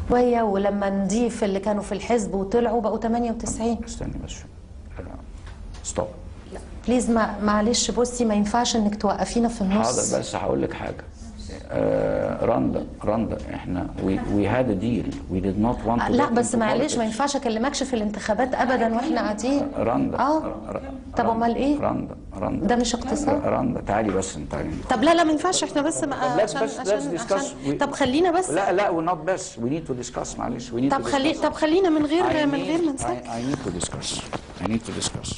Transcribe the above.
شويه، ولما نضيف اللي كانوا في الحزب وطلعوا بقوا 98. استني بس. ستوب. لا بليز، معلش بصي، ما ينفعش انك توقفينا في النص. حاضر، بس هقول لك حاجه. رندا احنا وي هاد ا ديل، وي ديد نوت وانت تو. لا بس معلش، ما ينفعش اكلمكش في الانتخابات ابدا واحنا قاعدين. رندا طب امال ايه؟ رندا ده مش اقتصاد. رندا تعالي بس، تعالي. طب لا ما ينفعش، احنا بس عشان طب خلينا بس. لا ونوت بس، وي نيد تو ديسكاس. معلش، وي نيد طب خلينا من غير ما نسكت. I need to discuss.